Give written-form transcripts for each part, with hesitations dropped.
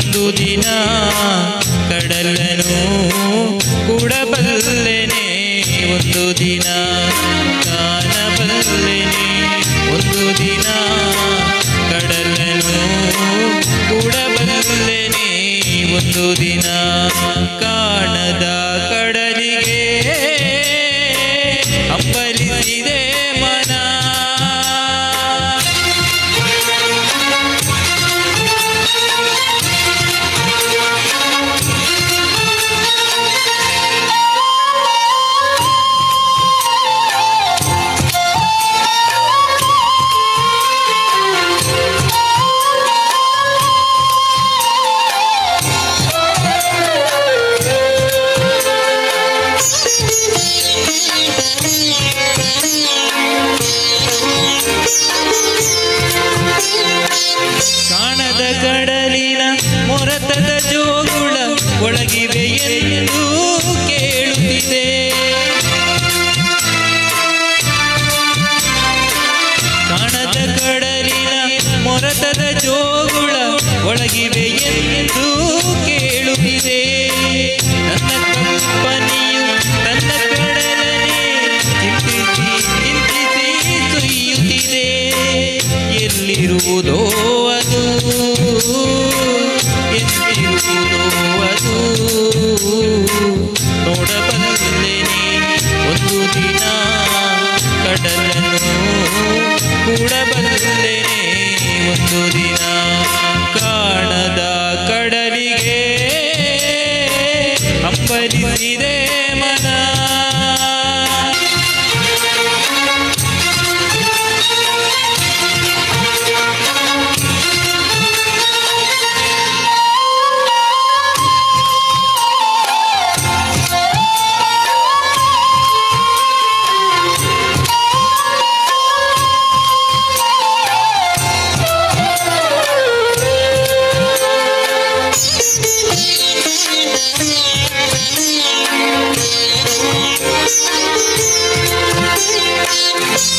ಒಂದು ದಿನ ಕಡಲನು ಕೂಡಬಲ್ಲೆನೆ ಒಂದು ದಿನ ಕಾಣಬಲ್ಲೆನೆ ಒಂದು ದಿನ ಕಡಲನು ಕೂಡಬಲ್ಲೆನೆ ಒಂದು ದಿನ ಕಾಣದ ಕಡಲಿಗೆ ಹಂಬಲಿಸಿದೆ ಮನ ಕಾಣದ ಕಡಲಿನ ಮೊರತದ ಜೋಗುಳ ಒಳಗಿವೆ ಎಂದು ಕೇಳುತ್ತಿದೆ ಕಾಣದ ಕಡಲಿನ ಮೊರತದ ಜೋಗುಳ ಒಳಗಿವೆ ಎಂದು ಕೇಳುತ್ತಿದೆ ನನ್ನ ಕಂಪನಿಯು ತನ್ನ ಕಡಲನೆ ಚಿಂತಿಸಿ ಚಿಂತಿಸಿ ಸುಯ್ಯುತ್ತಿದೆ ಎಲ್ಲಿರುವುದೋ ಅದು ಎಲ್ಲಿರುವುದೋ ಅದು ನೋಡಬಲ್ಲೆನೆ ಒಂದು ದಿನ ಕಡಲನ್ನು ಕೂಡಬಲ್ಲೆನೆ ಒಂದು ದಿನ ಕಾಣದ ಕಡಲಿಗೆ ಹಂಬಲಿಸಿದೆ ಮನ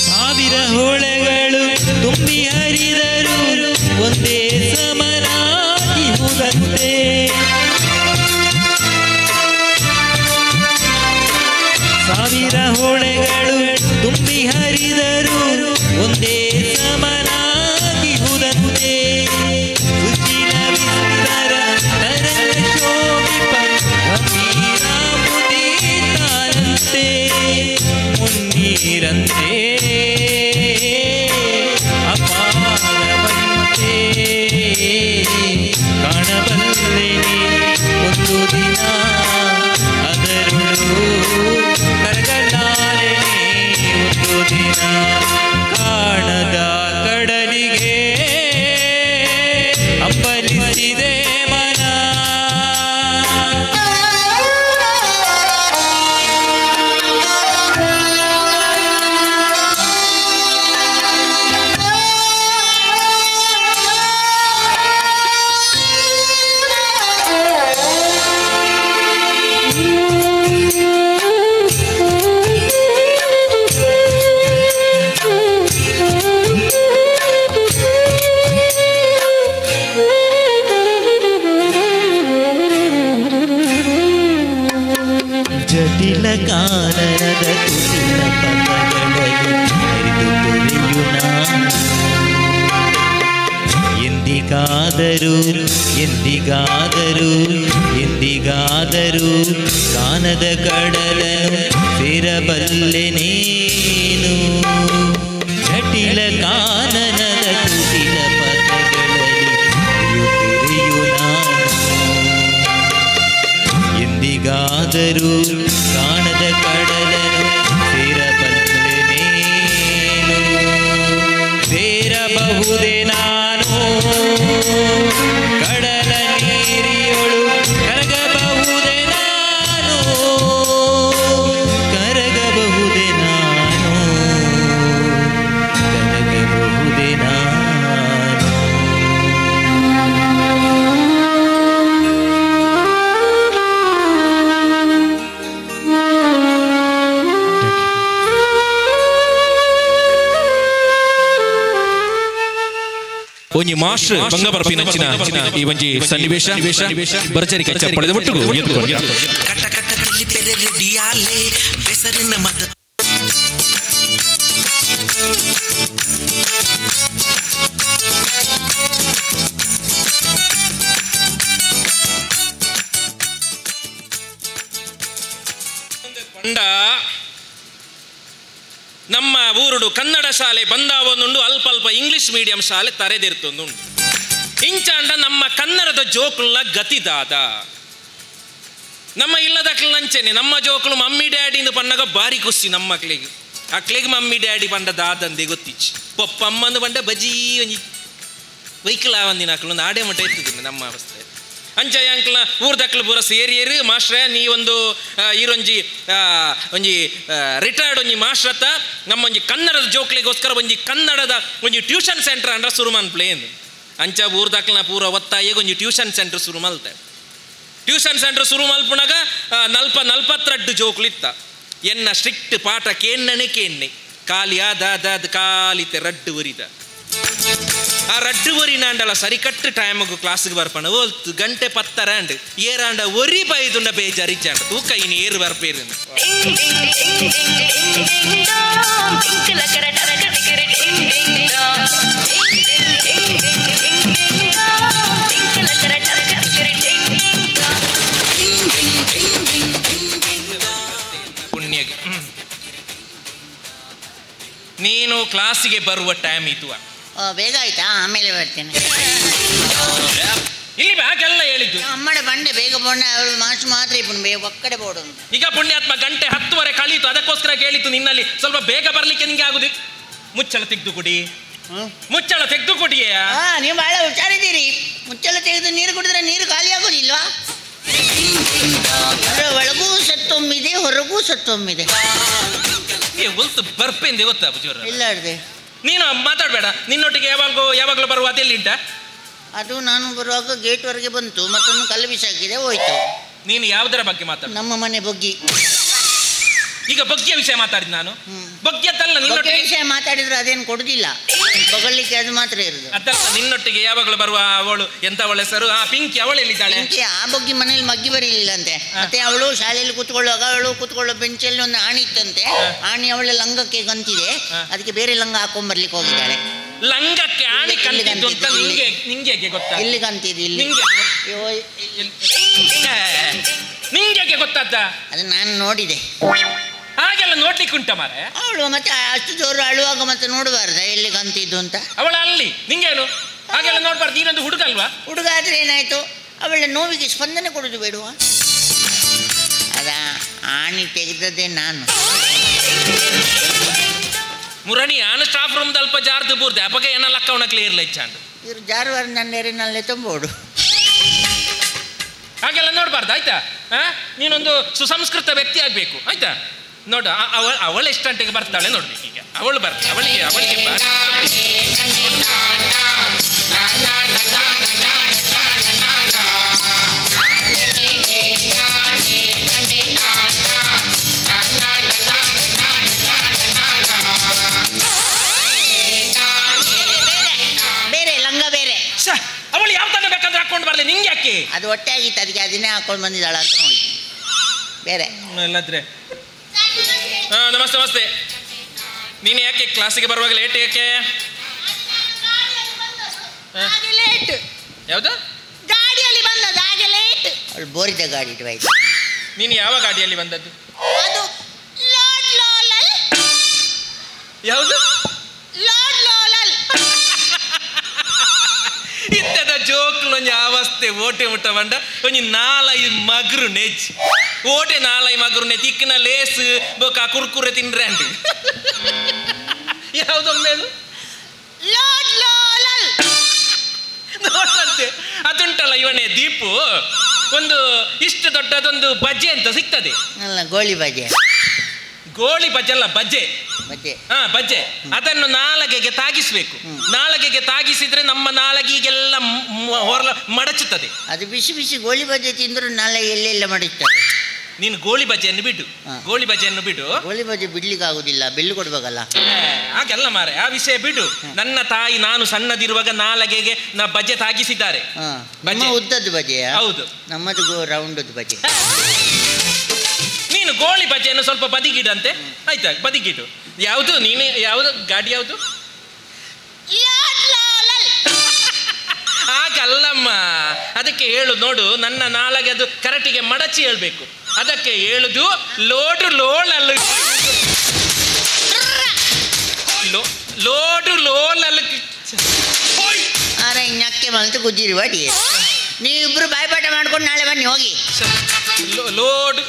ಸಾವಿರ ಹೊಳೆಗಳು ತುಂಬಿ ಹರಿದರು ಒಂದೇ ಸಮನಾಗಿರುವುದಂತೆ ಸಾವಿರ ಹೊಳೆಗಳು ತುಂಬಿ ಹರಿದರು ಒಂದೇ ಸಮನಾಗಿರುವುದಂತೆ ಸುಚಿಲ ವಿಸ್ತರ ತರಂಗ ಶೋಭಿಪ ಗಂಭೀರ ಮುದಿತಾನಂತೆ ಮುನ್ನೀರಂತೆ ಅಪಾರವಂತೆ ಕಾಣಬಲ್ಲೆನೆ ಒಂದು ದಿನ ಅದರೊಳು ಕರಗಲಾರೆನೆ ಒಂದು ದಿನ ಕಾಣದ ಕಡಲಿಗೆ ಹಂಬಲಿಸಿದೆ ಮನ ಜಟಿಲ ಕಾರಣದ ಕುಟಿಲ ಪದಗಳಲ್ಲಿ ಹರಿದು ತೊರೆಯು ನಾನು ಎಂದಿಗಾದರೂ ಎಂದಿಗಾದರೂ ಎಂದಿಗಾದರೂ ಕಾಣದ ಕಡಲನು ಸೇರಬಲ್ಲೆ ನೀನು ಜಟಿಲ ಕಾನನದ ಕುಟಿಲ ಪದಗಳಲ್ಲಿ ಹರಿಯುತ್ತಿರೆಯು ನಾನು ಎಂದಿಗಾದರೂ ಕಾಣದ ಕಡಲನು ಸೇರಬಲ್ಲೆ ನೀನು ಸೇರಬಹುದೇ ನಾನು ಕಡಲ ನೀರಿಯೊಳು ಕರಗಬಹುದೇ ನಾನು ಕರಗಬಹುದೇ ನಾನು ಕರಗಬಹುದೇ ನಾನು ಒಂಜಿ ಮಾಸ್ಟರ್ ಬಂಗ ಬರ್ಪಿ ನಚ್ಚಿನ ಈ ಒಂಜಿ ಸನ್ನಿವೇಶ ಭರ್ಜರಿ ಕಚ್ಚ ಪಡೆದ ಒಟ್ಟಿಗೂ ಕಟ್ಟ ಕಟ್ಟ ತಲ್ಲಿ ತೆರೆ ರೆಡಿಯಾಲೆ ಬೆಸರಿನ ಮತ ನಮ್ಮ ಊರುಡು ಕನ್ನಡ ಶಾಲೆ ಬಂದಾವೊಂದುಂಡು ಅಲ್ಪ ಅಲ್ಪ ಇಂಗ್ಲಿಷ್ ಮೀಡಿಯಂ ಶಾಲೆ ತರೆದಿರ್ತೊಂದುಂಡು ಇಂಚಾಂಡ ನಮ್ಮ ಕನ್ನಡದ ಜೋಕುಲ್ನ ಗತಿದಾದ ನಮ್ಮ ಇಲ್ಲದಕ್ಲಂಚೆನೆ ನಮ್ಮ ಜೋಕುಲು ಮಮ್ಮಿ ಡ್ಯಾಡಿಂದು ಪಂಡಗ ಬಾರಿ ಖುಷಿ ನಮ್ಮ ಅಕ್ಲಿಗೆ ಮಮ್ಮಿ ಡ್ಯಾಡಿ ಪಂಡ ದಾದಂದೆ ಗೊತ್ತಿಚ್ಚು ಪಪ್ಪಮ್ಮಂದು ಪಂಡ ಬಜಿ ಒಂಜಿ ವೈಕಲ್ ಆವಂದಿನ ಅಕ್ಲೊಂದು ಆಡೆ ಮಟ್ಟ ಎತ್ತಿದ್ದೀನಿ ನಮ್ಮ ಅವಸ್ಥೆ ಅಂಚ ಅಂಕ್ಲ ಊರ್ದಕ್ಲು ಪೂರ ಸೇರಿಯರು ಮಾಸ್ಟ್ರೇ ನೀ ಒಂದು ಈರೊಂಜಿ ಒಂಜಿ ರಿಟೈರ್ಡ್ ಒಂಜಿ ಮಾಸ್ಟ್ರತ್ತ ನಮ್ಮ ಒಂಜಿ ಕನ್ನಡದ ಜೋಕ್ಲಿಗೋಸ್ಕರ ಒಂಜಿ ಕನ್ನಡದ ಒಂಜಿ ಟ್ಯೂಷನ್ ಸೆಂಟರ್ ಅಂಡ್ರೆ ಶುರು ಮನ್ಪ್ಲೇನ್ ಅಂಚ ಊರ್ದಕ್ಲನ ಪೂರ ಒತ್ತಾಯಿಗೆ ಒಂಜಿ ಟ್ಯೂಷನ್ ಸೆಂಟರ್ ಶುರು ಮಲ್ತೆ ಟ್ಯೂಷನ್ ಸೆಂಟರ್ ಶುರು ಮಲ್ಪುನಾಗ 42 ಜೋಕ್ಲು ಇತ್ತ ಎನ್ನ ಸ್ಟ್ರಿಕ್ಟ್ ಪಾಠ ಕೇಣ್ಣನೆ ಖಾಲಿ ಅದ ಕಾಲಿತೆ ರಡ್ಡು ವರಿದ ಆ ರಡ್ಡು ವರಿ ನಾಂಡಲ ಸರಿಕಟ್ಟು ಟೈಮಗು ಕ್ಲಾಸ್ಗೆ ಬರ್ಪಣ ಓಲ್ತು ಗಂಟೆ 10 ಏರಾಂಡ ಒರಿ ಬೈದುಂಡ ಬೇಜಾರಿಚಾಂಡ ತೂಕ ಇನ್ನು ಏರು ಬರ್ಪೇರು ಪುಣ್ಯಗೆ ನೀನು ಕ್ಲಾಸಿಗೆ ಬರುವ ಟೈಮ್ ಇತ್ತು ಬೇಗ ಆಯ್ತಾ ಆಮೇಲೆ ಬರ್ತೇನೆ ಇಲ್ಲಿ ಬ್ಯಾಗೆಲ್ಲ ಹೇಳಿದ್ದು ಅಮ್ಮಡ ಬಂಡೆ ಬೇಗ ಬಂಡ ಅವಳು ಮಾಸ್ಟರ್ ಮಾತ್ರ ಇಪ್ಪು ಬೇಗ ಒಕ್ಕಡೆ ಬೋಡು ಈಗ ಪುಣ್ಯಾತ್ಮ ಗಂಟೆ 10 ಕಳೀತು ಅದಕ್ಕೋಸ್ಕರ ಕೇಳಿತು ನಿನ್ನಲ್ಲಿ ಸ್ವಲ್ಪ ಬೇಗ ಬರ್ಲಿಕ್ಕೆ ನಿಂಗೆ ಆಗುದು ಮುಚ್ಚಳ ತೆಗೆದು ಕೊಡಿ ಮುಚ್ಚಳ ತೆಗೆದು ಕೊಡಿಯೇ ನೀವು ಬಹಳ ಹುಷಾರಿದ್ದೀರಿ ಮುಚ್ಚಳ ತೆಗೆದು ನೀರು ಕುಡಿದ್ರೆ ನೀರು ಖಾಲಿ ಆಗೋದಿಲ್ವಾ ಒಳಗೂ ಸತ್ತೊಮ್ಮಿದೆ ಹೊರಗೂ ಸತ್ತೊಮ್ಮಿದೆ ಹೊಲ್ತು ಬರ್ಪೇಂದೆ ಗೊತ್ತಾ ಬುಜೋರ ಇಲ್ಲ ಅಡ್ದೆ ನೀನು ಮಾತಾಡಬೇಡ ನಿನ್ನೊಟ್ಟಿಗೆ ಯಾವಾಗಲೂ ಬರುವ ಅದೆಲ್ಲಿಂಟ ಅದು ನಾನು ಬರುವಾಗ ಗೇಟ್ವರೆಗೆ ಬಂತು ಮತ್ತೊಂದು ಕಲ್ಲು ಬಿಸಾಕಿದೆ ಹೋಯ್ತು ನೀನು ಯಾವುದರ ಬಗ್ಗೆ ಮಾತಾಡ ನಮ್ಮ ಮನೆ ಬಗ್ಗಿ ಈಗ ಬಗ್ಗಿಯ ವಿಷಯ ಮಾತಾಡಿದ್ ನಾನು ಬಗ್ಗಿಯದ್ದಲ್ಲ ನಿನ್ನೊಟ್ಟಿಗೆ ವಿಷಯ ಮಾತಾಡಿದ್ರು ಅದೇನು ಕೊಡುದಿಲ್ಲ ಬಗಲಿಕ್ಕೆ ಅದು ಮಾತ್ರ ಇರುದು ಅದಲ್ಲ ನಿನ್ನೊಟ್ಟಿಗೆ ಯಾವಾಗಲೂ ಬರುವ ಅವಳು ಎಂತ ಅವಳ ಹೆಸರು ಪಿಂಕಿ ಅವಳೆಲ್ಲಿದ್ದಾಳೆ ಆ ಬಗ್ಗಿ ಮನೇಲಿ ಮಗ್ಗಿ ಬರೀಲಿಲ್ಲ ಅಂತೆ ಮತ್ತೆ ಅವಳು ಶಾಲೆಯಲ್ಲಿ ಕೂತ್ಕೊಳ್ಳುವಾಗ ಅವಳು ಕೂತ್ಕೊಳ್ಳೋ ಬೆಂಚಲ್ಲಿ ಒಂದು ಆಣಿ ಇತ್ತಂತೆ ಆಣಿ ಅವಳ ಲಂಗಕ್ಕೆ ಗಂತಿದೆ ಅದಕ್ಕೆ ಬೇರೆ ಲಂಗ ಹಾಕೊಂಡ್ಬರ್ಲಿಕ್ಕೆ ಹೋಗಿದ್ದಾಳೆ ಲಂಗಕ್ಕೆ ಆಣಿ ಕಂತಿದ್ದು ಅಂತ ನಿಂಗೆ ಗೊತ್ತಾ ಇಲ್ಲಿ ಕಂತಿದ್ದು ಇಲ್ಲಿ ನಿಂಗೆ ಗೊತ್ತಾದ ಅದು ನಾನು ನೋಡಿದೆ ಹಾಗೆಲ್ಲ ನೋಡ್ಲಿಕ್ಕೆ ಉಂಟ ಮಾರೆ ಅವಳು ಮತ್ತೆ ಅಷ್ಟು ಜೋರು ಅಳುವಾಗ ಮತ್ತೆ ನೋಡಬಾರ್ದ ಎಲ್ಲಿ ಕಂತಿದ್ದು ಅಂತ ಅವಳ ಅಲ್ಲಿ ನಿಂಗೇನು ಹಾಗೆಲ್ಲ ನೋಡ್ಬಾರ್ದು ನೀನೊಂದು ಹುಡುಗ ಅಲ್ವಾ ಹುಡುಗ ಆದ್ರೆ ಏನಾಯ್ತು ಅವಳ ನೋವಿಗೆ ಸ್ಪಂದನೆ ಕೊಡುದು ಬೇಡುವ ಅದ ಆಣಿ ತೆಗೆದದ್ದೇ ನಾನು ಮುರಣಿ ಆನ ಸ್ಟಾಫ್ ರೂಮ್ ಅಲ್ಪ ಜಾರ್ದು ಬೂರ್ದೆ ಅಪಗೆ ಏನ ಲಕ್ಕ ಅವನ ಕ್ಲಿಯರ್ ಲೈಚಾಂಡು ಇವ್ರು ಜಾರುವಾರ ನನ್ನೆರಿನಲ್ಲೇ ತುಂಬೋಡು ಹಾಗೆಲ್ಲ ನೋಡ್ಬಾರ್ದು ಆಯ್ತಾ ನೀನೊಂದು ಸುಸಂಸ್ಕೃತ ವ್ಯಕ್ತಿ ಆಗ್ಬೇಕು ಆಯ್ತಾ ನೋಡ ಅವಳು ಎಷ್ಟು ಗಂಟೆಗೆ ಬರ್ತಾಳೆ ನೋಡ್ಬೇಕು ಈಗ ಅವಳು ಬರ್ತಾಳೆ ಅವಳಿಗೆ ಬೇರೆ ಲಂಗ ಬೇರೆ ಅವಳು ಯಾವ ತರ ಬೇಕಂದ್ರೆ ಹಾಕೊಂಡು ಬರ್ಲಿ ನಿಂಗೆ ಯಾಕೆ ಅದು ಹೊಟ್ಟೆ ಆಗಿತ್ತು ಅದಕ್ಕೆ ಅದನ್ನೇ ಹಾಕೊಂಡು ಬಂದಿದ್ದಾಳ ಅಂತ ನೋಡಿ ಬೇರೆ ಇಲ್ಲದ್ರೆ ನಮಸ್ತೆ ನಮಸ್ತೆ ನೀನು ಯಾಕೆ ಕ್ಲಾಸಿಗೆ ಬರುವಾಗ ಲೇಟ್ ಯಾಕೆ ಲೇಟ್ ಯಾವ್ದು ಗಾಡಿಯಲ್ಲಿ ಬಂದದ್ದು ಹಾಗೆ ಲೇಟ್ ಅವಳು ಬೋರಿದ ಗಾಡಿ ಇಟ್ಟು ನೀನು ಯಾವ ಗಾಡಿಯಲ್ಲಿ ಬಂದದ್ದು ಅದು ಲಾಡ್ ಲೋಲಲ್ ಯಾವುದು ಲಾಡ್ ಲೋಲಲ್ ಇತ್ತದ ಜೋಕ್ಲೊಂಜಿ ಅವಸ್ಥೆ ಓಟೆ ಮುಟ್ಟ ಬಂಡ ಒಂಜಿ 4-5 ಮಗರು ನೆಚ್ಚಿ ಓಟೆ 4-5 ಮಗರು ನೆಚ್ಚಿ ಇಕ್ಕಿನ ಲೇಸ್ ಬೋಕ ಕುರ್ಕುರೆ ತಿನ್ರೆ ಅಂಡ್ ಯಾವುದೊಮ್ಮೆ ಲಾಡ್ ಲೋಲಲ್ ನೋಡಂತೆ ಅದುಂಟಲ್ಲ ಇವನೇ ದೀಪು ಒಂದು ಇಷ್ಟು ದೊಡ್ಡದೊಂದು ಬಜ್ಜೆ ಅಂತ ಸಿಗ್ತದೆ ಅಲ್ಲ ಗೋಳಿ ಬಜೆ ಗೋಳಿ ಬಜ್ಜೆ ಅಲ್ಲ ಬಜ್ಜೆ ಬಜೆ ಬಜ್ಜೆ ಅದನ್ನು ನಾಲಗೆಗೆ ತಾಗಿಸ್ಬೇಕು ನಾಲಗೆಗೆ ತಾಗಿಸಿದ್ರೆ ನಮ್ಮ ನಾಲಗಿಗೆಲ್ಲ ಹೊರ ಮಡಚುತ್ತದೆ ಅದು ಬಿಸಿ ಬಿಸಿ ಗೋಳಿ ಬಜೆ ತಿಂದ್ರು ನಾಳೆ ಎಲ್ಲೆಲ್ಲ ಮಡಿಸ್ತದೆ ನೀನು ಗೋಳಿ ಬಜೆಯನ್ನು ಬಿಡು. ಗೋಳಿ ಬಜೆಯನ್ನು ಬಿಡು. ಗೋಳಿ ಬಜೆ ಬಿಡ್ಲಿಕ್ಕೆ ಆಗುದಿಲ್ಲ, ಬಿಲ್ಲು ಕೊಡ್ಬೇಕಲ್ಲ. ಹಾಗೆಲ್ಲ ಮಾರೆ, ಆ ವಿಷಯ ಬಿಡು. ನನ್ನ ತಾಯಿ ನಾನು ಸಣ್ಣದಿರುವಾಗ ನಾಲಗೆಗೆ ಬಜೆ ತಾಗಿಸಿದ್ದಾರೆ. ಉದ್ದದ್ದು ಬಜೆ? ಹೌದು, ನಮ್ಮದು ರೌಂಡದ್ದು ಬಜೆ. ನೀನು ಗೋಳಿ ಬಜೆಯನ್ನು ಸ್ವಲ್ಪ ಬದಿಗಿಡಂತೆ, ಆಯ್ತಾ? ಬದಿಗಿಡು. ಯಾವುದು ನೀನು, ಯಾವುದು ಗಾಡಿ, ಯಾವುದು? ಹಾಗಲ್ಲಮ್ಮ, ಅದಕ್ಕೆ ಹೇಳು ನೋಡು, ನನ್ನ ನಾಳೆಗೆ ಅದು ಕರೆಕ್ಟಿಗೆ ಮಡಚಿ ಹೇಳ್ಬೇಕು. ಅದಕ್ಕೆ ಹೇಳುದು ಲೋಡು ಲೋಳಲ್ ಲೋಡು ಲೋಳಲ್. ಅರೆ ಇನ್ನಕ್ಕೆ ಬಂತು ಗುಜ್ಜಿರಿ ಬಾಡಿ. ನೀವಿಬ್ರು ಬಾಯ್ಪಾಠ ಮಾಡ್ಕೊಂಡು ನಾಳೆ ಬನ್ನಿ ಹೋಗಿ. ಲೋಡು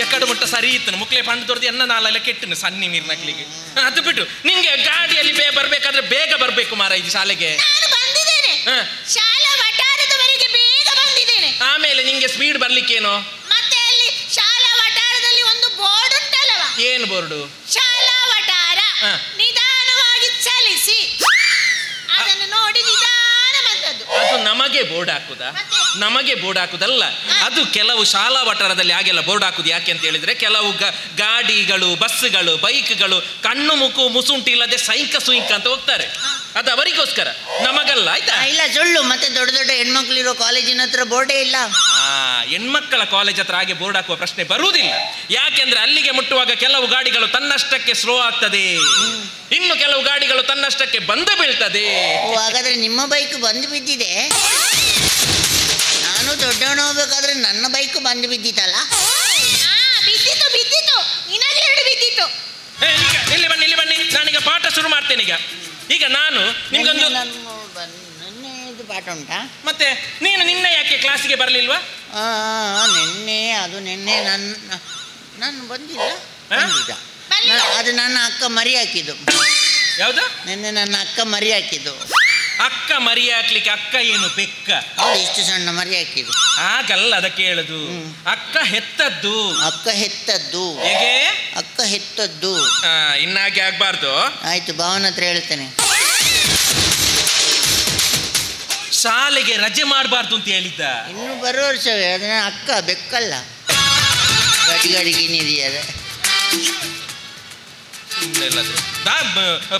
ಎಕ್ಕಡು ಮುಟ್ಟ ಸರಿ ಇತ್ತು ಮುಕ್ಲೆ ಪಂಡು ತೋರ್ದು ಎನ್ನ ನಾಳೆಲ್ಲ ಕೆಟ್ಟನು ಸನ್ನಿ ನೀರು ನಕ್ಲಿಗೆ. ಅದು ಬಿಟ್ಟು ನಿಂಗೆ ಗಾಡಿಯಲ್ಲಿ ಬರ್ಬೇಕಾದ್ರೆ ಬೇಗ ಬರ್ಬೇಕು ಮಾರ ಇದು ಶಾಲೆಗೆ. ಶಾಲಾ ವಠಾರದವರೆಗೆ ಬೇಗ ಬಂದಿದ್ದೇನೆ. ಆಮೇಲೆ ನಿಂಗೆ ಸ್ಪೀಡ್ ಬರ್ಲಿಕ್ಕೇನೋ? ಮತ್ತೆ ಅಲ್ಲಿ ಶಾಲಾ ವಠಾರದಲ್ಲಿ ಒಂದು ಬೋರ್ಡ್ ಉಂಟಲ್ಲವಾ? ಏನು ಬೋರ್ಡು? ಶಾಲಾ ವಠಾರ ನಿಧಾನವಾಗಿ ಚಲಿಸಿ, ಅದನ್ನು ನೋಡಿ ನಿಧಾನ ಬಂದದ್ದು. ಅದು ನಮಗೆ ಬೋರ್ಡ್ ಹಾಕುದಾ? ನಮಗೆ ಬೋರ್ಡ್ ಹಾಕುದಲ್ಲ, ಅದು ಕೆಲವು ಶಾಲಾ ವಠಾರದಲ್ಲಿ ಹಾಗೆಲ್ಲ ಬೋರ್ಡ್ ಹಾಕುದು. ಯಾಕೆ ಅಂತ ಹೇಳಿದ್ರೆ ಕೆಲವು ಗಾಡಿಗಳು, ಬಸ್ಗಳು, ಬೈಕ್ಗಳು ಕಣ್ಣು ಮುಕ್ಕು ಮುಸುಂಟು ಇಲ್ಲದೆ ಸೈಂಕ ಸುಯಿಂಕ ಅಂತ ಹೋಗ್ತಾರೆ. ಅದು ಅವರಿಗೋಸ್ಕರ, ನಮಗಲ್ಲ. ಆಯ್ತಾ? ಇಲ್ಲ ಸುಳ್ಳು. ಮತ್ತೆ ದೊಡ್ಡ ದೊಡ್ಡ ಹೆಣ್ಮಕ್ಳು ಇರೋ ಕಾಲೇಜಿನ ಹತ್ರ ಬೋರ್ಡೇ ಇಲ್ಲ. ಹೆಣ್ಮಕ್ಕಳ ಕಾಲೇಜ್ ಹತ್ರ ಹಾಗೆ ಬೋರ್ಡ್ ಹಾಕುವ ಪ್ರಶ್ನೆ ಬರುವುದಿಲ್ಲ. ಯಾಕೆಂದ್ರೆ ಅಲ್ಲಿಗೆ ಮುಟ್ಟುವಾಗ ಕೆಲವು ಗಾಡಿಗಳು ತನ್ನಷ್ಟಕ್ಕೆ ಸ್ಲೋ ಆಗ್ತದೆ, ಇನ್ನು ಕೆಲವು ಗಾಡಿಗಳು ತನ್ನಷ್ಟಕ್ಕೆ ಬಂದು ಬೀಳ್ತದೆ. ಹಾಗಾದ್ರೆ ನಿಮ್ಮ ಬೈಕ್ ಬಂದು ಬಿದ್ದಿದೆ. ನಾನು ದೊಡ್ಡವನು ಹೋಗ್ಬೇಕಾದ್ರೆ ನನ್ನ ಬೈಕ್ ಬಂದು ಬಿದ್ದಿತ್ತಲ್ಲ? ಬಿದ್ದಿತ್ತು ಬಿದ್ದಿತ್ತು, ಇನ್ನೆರಡು ಬಿದ್ದಿತ್ತು. ಇಲ್ಲಿ ಬನ್ನಿ, ಇಲ್ಲಿ ಬನ್ನಿ, ನಾನೀಗ ಪಾಠ ಶುರು ಮಾಡ್ತೇನೆ. ಈಗ ನಾನು ನಿಮ್ಗೊಂದು ನಿನ್ನೆ ಪಾಠ ಉಂಟಾ? ಮತ್ತೆ ನೀನು ನಿನ್ನೆ ಯಾಕೆ ಕ್ಲಾಸಿಗೆ ಬರಲಿಲ್ವಾ? ನಿನ್ನೆ ಅದು ನಿನ್ನೆ ನಾನು ಬಂದಿಲ್ಲ. ಅದು ನನ್ನ ಅಕ್ಕ ಮರಿ ಹಾಕಿದ್ದು. ಯಾವುದು? ನಿನ್ನೆ ನನ್ನ ಅಕ್ಕ ಮರಿ ಹಾಕಿದ್ದು. ಅಕ್ಕ ಮರಿ ಹಾಕ್ಲಿಕ್ಕೆ ಅಕ್ಕ ಏನು ಬೆಕ್ಕ? ಹೌದು, ಇಷ್ಟು ಸಣ್ಣ ಮರಿ ಹಾಕಿದ್ದು. ಹಾಗಲ್ಲ ಅದಕ್ಕೆ ಹೇಳುದು, ಅಕ್ಕ ಹೆತ್ತದ್ದು. ಅಕ್ಕ ಹೆತ್ತದ್ದು ಹೇಗೆ? ಅಕ್ಕ ಹೆತ್ತದ್ದು. ಇನ್ನಾಗೆ ಆಗ್ಬಾರ್ದು. ಆಯ್ತು, ಭಾವನ ಹತ್ರ ಹೇಳ್ತೇನೆ. ಶಾಲೆಗೆ ರಜೆ ಮಾಡಬಾರ್ದು ಅಂತ ಹೇಳಿದ್ದ. ಇನ್ನು ಬರೋ ವರ್ಷವೇ. ಅದನ್ನ ಅಕ್ಕ ಬೆಕ್ಕಲ್ಲ, ಗಡಿಗಡಿಗಿನಿದೆಯ.